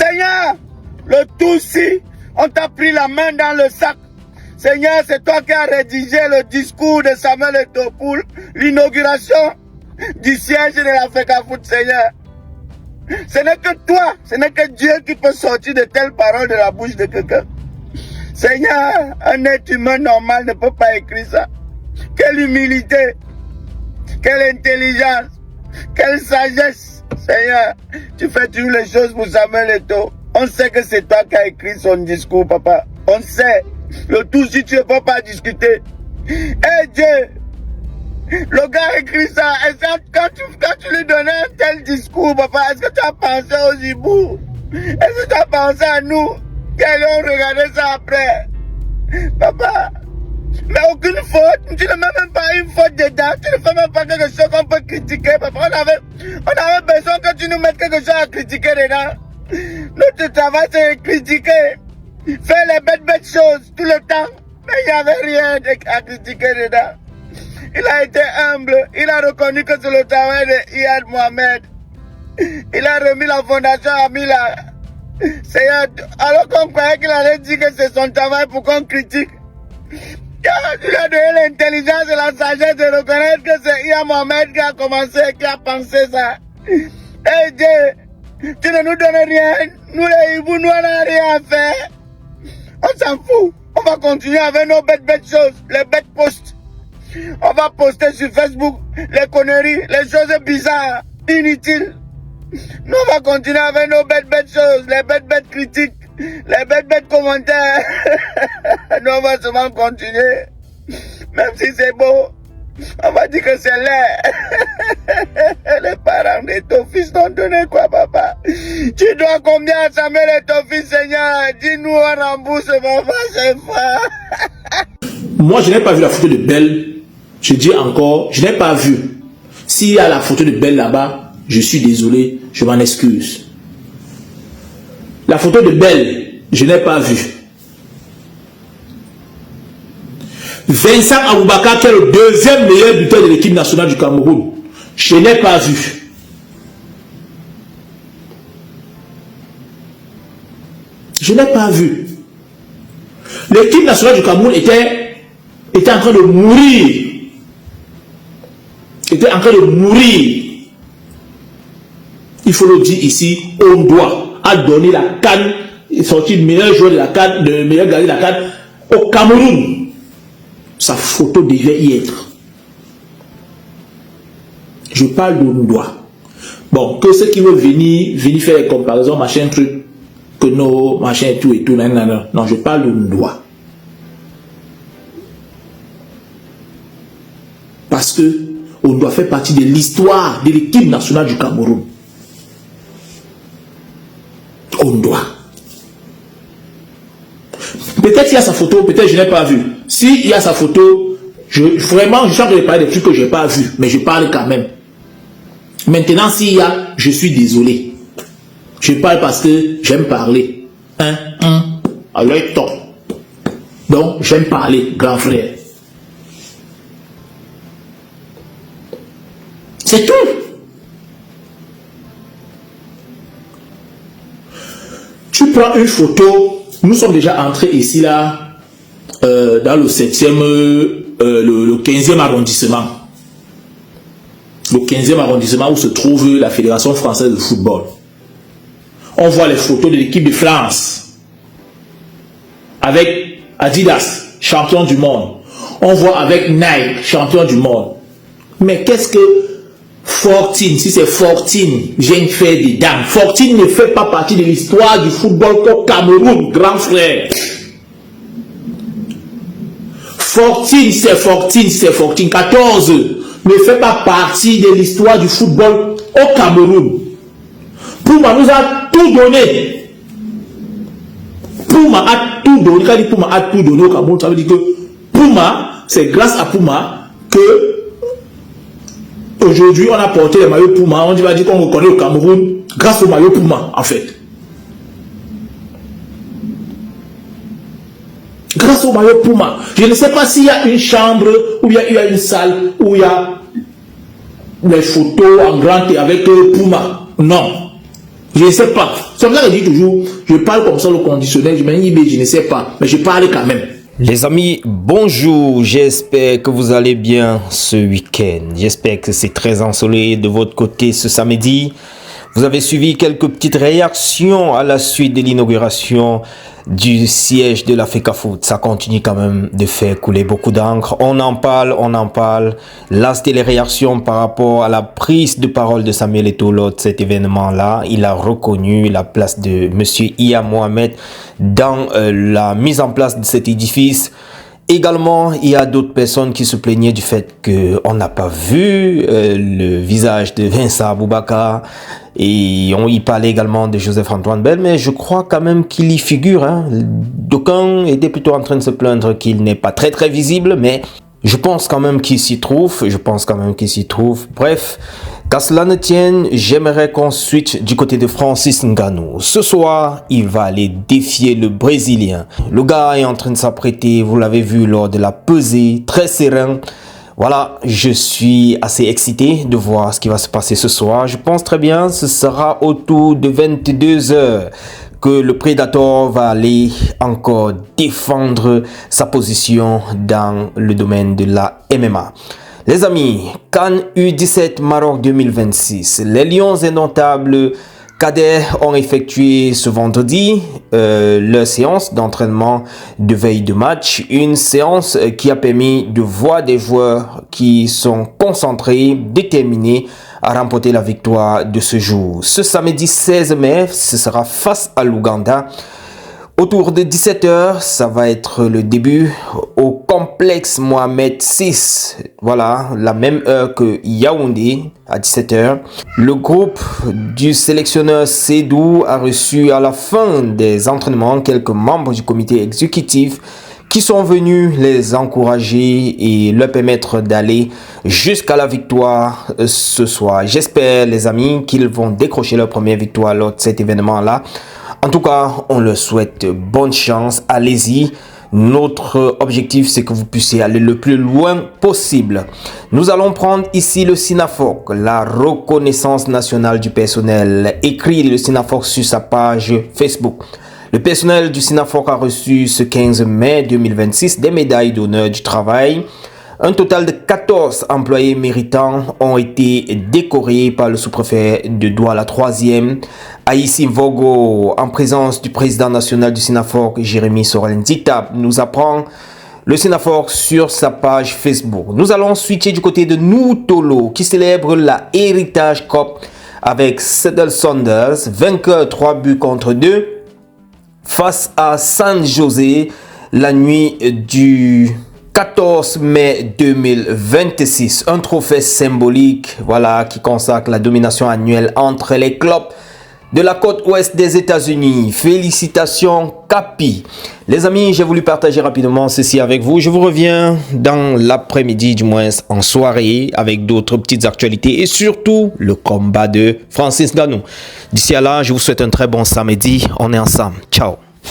Seigneur, le Tutsi, on t'a pris la main dans le sac. Seigneur, c'est toi qui as rédigé le discours de Samuel Eto'o pour l'inauguration du siège de la FECAFOOT, Seigneur. Ce n'est que toi, ce n'est que Dieu qui peut sortir de telles paroles de la bouche de quelqu'un. Seigneur, un être humain normal ne peut pas écrire ça. Quelle humilité, quelle intelligence, quelle sagesse. Seigneur, tu fais toutes les choses pour Samuel Eto'o. On sait que c'est toi qui as écrit son discours, papa. On sait. Le tout, si tu ne peux pas discuter. Eh Dieu, le gars a écrit ça. Et ça, quand tu lui donnais un tel discours, papa, est-ce que tu as pensé aux hiboux? Est-ce que tu as pensé à nous qui allons regarder ça après? Papa, mais aucune faute. Tu ne mets même pas une faute dedans. Tu ne fais même pas quelque chose qu'on peut critiquer, papa. On avait besoin que tu nous mettes quelque chose à critiquer dedans. Notre travail, c'est critiquer. Faire les bêtes choses tout le temps. Mais il n'y avait rien à critiquer dedans. Il a été humble. Il a reconnu que c'est le travail de Iyad Mohamed. Il a remis la fondation à Mila. Alors qu'on croyait qu'il allait dire que c'est son travail pour qu'on critique. Tu lui as donné l'intelligence et la sagesse de reconnaître que c'est Iyad Mohamed qui a commencé, qui a pensé ça. Eh Dieu, tu ne nous donnes rien. Nous les hiboux, nous on n'a rien à faire. On s'en fout. On va continuer avec nos bêtes choses, les bêtes posts. On va poster sur Facebook les conneries, les choses bizarres, inutiles. Nous on va continuer avec nos bêtes choses, les bêtes critiques, les bêtes commentaires. Nous on va seulement continuer. Même si c'est beau, on va dire que c'est laid. Les parents de ton fils t'ont donné quoi, papa? Tu dois combien à Samuel et ton fils, Seigneur? Dis-nous, on rembourse, papa, c'est fort. Moi, je n'ai pas vu la photo de Belle. Je dis encore, je n'ai pas vu. S'il y a la photo de Belle là-bas, je suis désolé, je m'en excuse. La photo de Belle, je n'ai pas vu. Vincent Aboubakar, qui est le deuxième meilleur buteur de l'équipe nationale du Cameroun, je n'ai pas vu. Je n'ai pas vu. L'équipe nationale du Cameroun était en train de mourir. Était en train de mourir. Il faut le dire ici, on doit donner la CAN, sortir le meilleur joueur de la CAN, le meilleur gardien de la CAN au Cameroun. Sa photo devait y être. Je parle d'Ondoa. Bon, que ceux qui veulent venir faire les comparaisons, machin, truc, que non, machin, tout et tout, non, non, je parle d'Ondoa. Parce que on doit faire partie de l'histoire de l'équipe nationale du Cameroun. On doit. Peut-être il y a sa photo, peut-être je n'ai pas vu. Si il y a sa photo, vraiment, je suis en train de parler des trucs que je n'ai pas vu, mais je parle quand même. Maintenant, s'il y a, je suis désolé. Je parle parce que j'aime parler. Alors, top. Donc, j'aime parler, grand frère. C'est tout. Tu prends une photo. Nous sommes déjà entrés ici, là, dans le 7e, le 15e arrondissement. Le 15e arrondissement où se trouve la Fédération française de football. On voit les photos de l'équipe de France. Avec Adidas, champion du monde. On voit avec Nike, champion du monde. Mais qu'est-ce que Fortune, si c'est Fortune, vient faire des dames. Fortune ne fait pas partie de l'histoire du football au Cameroun, grand frère. Fortune, c'est Fortune. 14 ne fait pas partie de l'histoire du football au Cameroun. Puma nous a tout donné. Puma a tout donné. Quand il dit Puma a tout donné au Cameroun, ça veut dire que Puma, c'est grâce à Puma que aujourd'hui, on a porté les maillots Puma. On va dire qu'on reconnaît le Cameroun grâce au maillot Puma, en fait. Grâce au maillot Puma. Je ne sais pas s'il y a une chambre ou il y a une salle où il y a les photos en grand et avec Puma. Non. Je ne sais pas. C'est comme ça que je dis toujours, je parle comme ça le conditionnel, je ne sais pas, mais je parle quand même. Les amis, bonjour, j'espère que vous allez bien ce week-end. J'espère que c'est très ensoleillé de votre côté ce samedi. Vous avez suivi quelques petites réactions à la suite de l'inauguration du siège de la FECAFOOT. Ça continue quand même de faire couler beaucoup d'encre. On en parle. Là, c'était les réactions par rapport à la prise de parole de Samuel Eto'o lors de cet événement-là. Il a reconnu la place de Monsieur Iya Mohamed dans la mise en place de cet édifice. Également, il y a d'autres personnes qui se plaignaient du fait qu'on n'a pas vu le visage de Vincent Aboubakar, et on y parlait également de Joseph-Antoine Bell, mais je crois quand même qu'il y figure. D'aucuns étaient plutôt en train de se plaindre qu'il n'est pas très visible, mais je pense quand même qu'il s'y trouve. Bref, qu'à cela ne tienne, j'aimerais qu'on switch du côté de Francis Ngannou. Ce soir, il va aller défier le Brésilien. Le gars est en train de s'apprêter, vous l'avez vu lors de la pesée, très serein. Voilà, je suis assez excité de voir ce qui va se passer ce soir. Je pense très bien, ce sera autour de 22h que le Predator va aller encore défendre sa position dans le domaine de la MMA. Les amis, CAN U17 Maroc 2026, les Lions indomptables cadets ont effectué ce vendredi leur séance d'entraînement de veille de match. Une séance qui a permis de voir des joueurs qui sont concentrés, déterminés à remporter la victoire de ce jour. Ce samedi 16 mai, ce sera face à l'Ouganda. Autour de 17h, ça va être le début au complexe Mohamed VI. Voilà, la même heure que Yaoundé, à 17h. Le groupe du sélectionneur Sédou a reçu à la fin des entraînements quelques membres du comité exécutif qui sont venus les encourager et leur permettre d'aller jusqu'à la victoire ce soir. J'espère, les amis, qu'ils vont décrocher leur première victoire lors de cet événement-là. En tout cas, on leur souhaite bonne chance. Allez-y. Notre objectif, c'est que vous puissiez aller le plus loin possible. Nous allons prendre ici le SINAFOC, la reconnaissance nationale du personnel. Écrit le SINAFOC sur sa page Facebook. Le personnel du SINAFOC a reçu ce 15 mai 2026 des médailles d'honneur du travail. Un total de 14 employés méritants ont été décorés par le sous-préfet de Douala 3e, Aïssi Vogo, en présence du président national du SINAFOC, Jérémy Sorel-Nzita, nous apprend le SINAFOC sur sa page Facebook. Nous allons switcher du côté de Noutolo, qui célèbre la Heritage Cup avec Seattle Saunders, vainqueur 3-2 face à San José la nuit du 14 mai 2026, un trophée symbolique, voilà, qui consacre la domination annuelle entre les clubs de la côte ouest des États-Unis. Félicitations Capi. Les amis, j'ai voulu partager rapidement ceci avec vous. Je vous reviens dans l'après-midi, du moins en soirée, avec d'autres petites actualités et surtout le combat de Francis Ngannou. D'ici à là, je vous souhaite un très bon samedi. On est ensemble. Ciao.